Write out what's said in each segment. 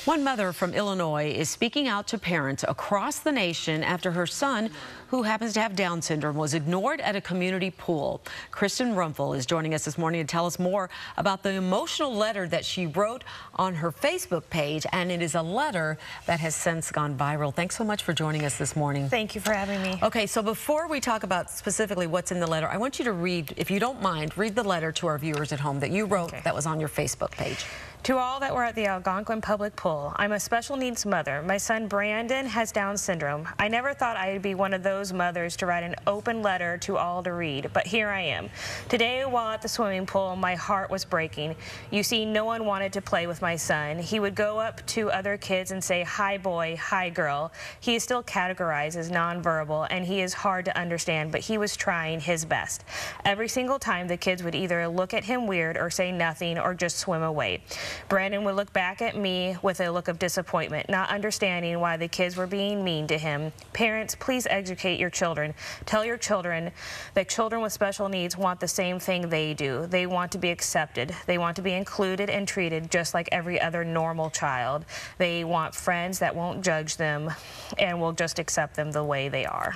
One mother from Illinois is speaking out to parents across the nation after her son, who happens to have Down syndrome, was ignored at a community pool. Kristen Rumpel is joining us this morning to tell us more about the emotional letter that she wrote on her Facebook page, and it is a letter that has since gone viral. Thanks so much for joining us this morning. Thank you for having me. Okay, so before we talk about specifically what's in the letter, I want you to read, if you don't mind, read the letter to our viewers at home that you wrote that was on your Facebook page. To all that were at the Algonquin public pool, I'm a special needs mother. My son Brandon has Down syndrome. I never thought I'd be one of those mothers to write an open letter to all to read, but here I am. Today, while at the swimming pool, my heart was breaking. You see, no one wanted to play with my son. He would go up to other kids and say, "Hi boy, hi girl." He is still categorized as nonverbal, and he is hard to understand, but he was trying his best. Every single time, the kids would either look at him weird or say nothing or just swim away. Brandon would look back at me with a look of disappointment, not understanding why the kids were being mean to him. Parents, please educate your children. Tell your children that children with special needs want the same thing they do. They want to be accepted. They want to be included and treated just like every other normal child. They want friends that won't judge them and will just accept them the way they are.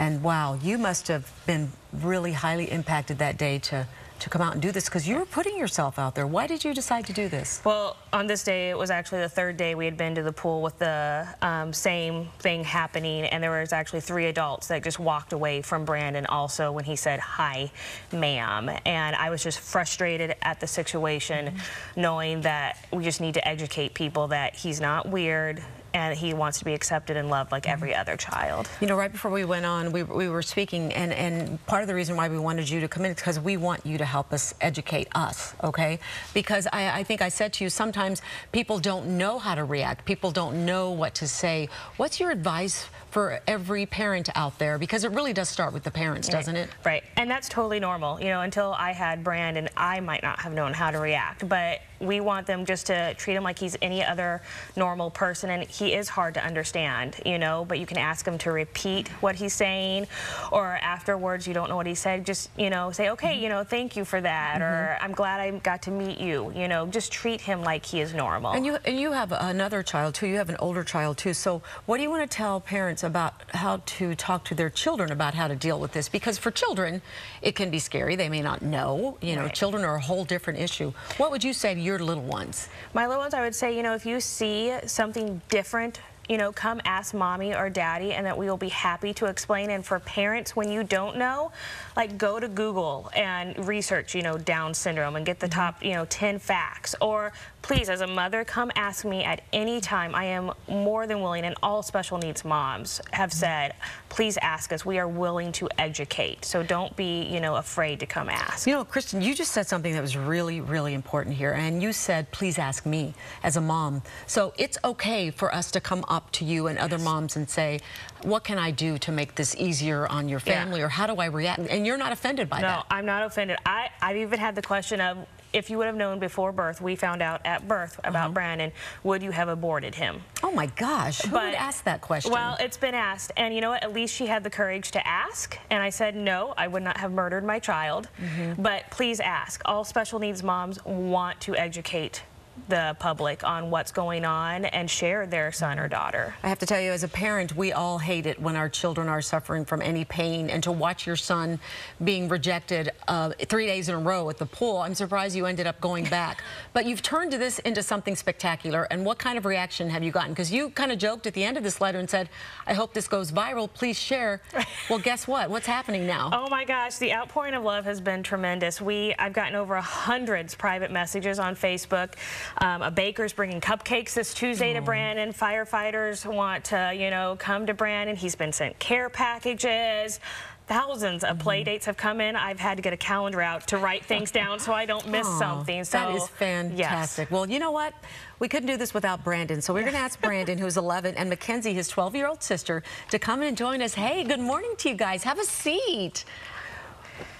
And wow, you must have been really highly impacted that day to come out and do this, because you were putting yourself out there. Why did you decide to do this? Well, on this day, it was actually the third day we had been to the pool with the same thing happening, and there was actually 3 adults that just walked away from Brandon also when he said, "Hi, ma'am." And I was just frustrated at the situation, knowing that we just need to educate people that he's not weird, and he wants to be accepted and loved like every other child. You know, right before we went on, we were speaking, and part of the reason why we wanted you to come in is because we want you to help us educate us, okay? Because I think I said to you, sometimes people don't know how to react. People don't know what to say. What's your advice for every parent out there? Because it really does start with the parents, doesn't it? Right, and that's totally normal. You know, until I had Brandon, I might not have known how to react, but we want them just to treat him like he's any other normal person, and he is hard to understand, you know, but you can ask him to repeat what he's saying, or afterwards you don't know what he said, just, you know, say, okay, you know, thank you for that, or I'm glad I got to meet you, you know, just treat him like he is normal. And you have another child too, you have an older child too, so what do you want to tell parents about how to talk to their children about how to deal with this? Because for children, it can be scary, they may not know, you know, children are a whole different issue. What would you say to your little ones? My little ones, I would say, you know, if you see something different, you know, come ask mommy or daddy, and that we will be happy to explain. And for parents, when you don't know, like, go to Google and research, you know, Down syndrome and get the top, you know, 10 facts. Or please, as a mother, come ask me at any time. I am more than willing, and all special needs moms have said, please ask us. We are willing to educate. So don't be, you know, afraid to come ask. You know, Kristen, you just said something that was really, really important here. And you said, please ask me as a mom. So it's okay for us to come up to you and other moms and say, what can I do to make this easier on your family, or how do I react? And you're not offended by that. No, I'm not offended. I've even had the question of, if you would have known before birth, we found out at birth about Brandon, would you have aborted him? Oh my gosh, who would ask that question? Well, it's been asked, and you know what, at least she had the courage to ask, and I said, no, I would not have murdered my child, but please ask. All special needs moms want to educate the public on what's going on and share their son or daughter. I have to tell you, as a parent, we all hate it when our children are suffering from any pain, and to watch your son being rejected 3 days in a row at the pool, I'm surprised you ended up going back. But you've turned this into something spectacular, and what kind of reaction have you gotten? Because you kind of joked at the end of this letter and said, I hope this goes viral, please share. Well, guess what? What's happening now? Oh my gosh, the outpouring of love has been tremendous. I've gotten over 100 private messages on Facebook. A baker's bringing cupcakes this Tuesday to Brandon. Firefighters want to, you know, come to Brandon. He's been sent care packages. Thousands of play dates have come in. I've had to get a calendar out to write things down so I don't miss something. So that is fantastic. Yes. Well, you know what? We couldn't do this without Brandon. So we're going to ask Brandon, who's 11, and Mackenzie, his 12-year-old sister, to come in and join us. Hey, good morning to you guys. Have a seat.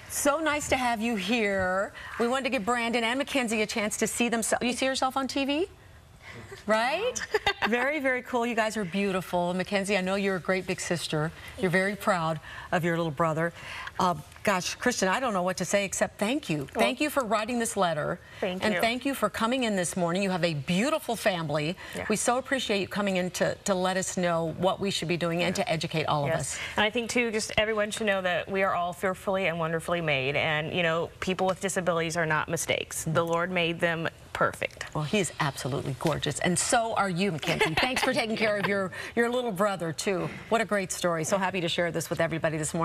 So nice to have you here. We wanted to give Brandon and Mackenzie a chance to see themselves. You see yourself on TV? Right? Very, very cool. You guys are beautiful. Mackenzie, I know you're a great big sister. You're very proud of your little brother. Gosh, Kristen, I don't know what to say except thank you. Well, thank you for writing this letter. Thank you. And thank you for coming in this morning. You have a beautiful family. Yeah. We so appreciate you coming in to let us know what we should be doing and to educate all of us. And I think, too, just everyone should know that we are all fearfully and wonderfully made. And, you know, people with disabilities are not mistakes. The Lord made them perfect. Well, he is absolutely gorgeous. And so are you, Mackenzie. Thanks for taking care of your little brother, too. What a great story. So happy to share this with everybody this morning.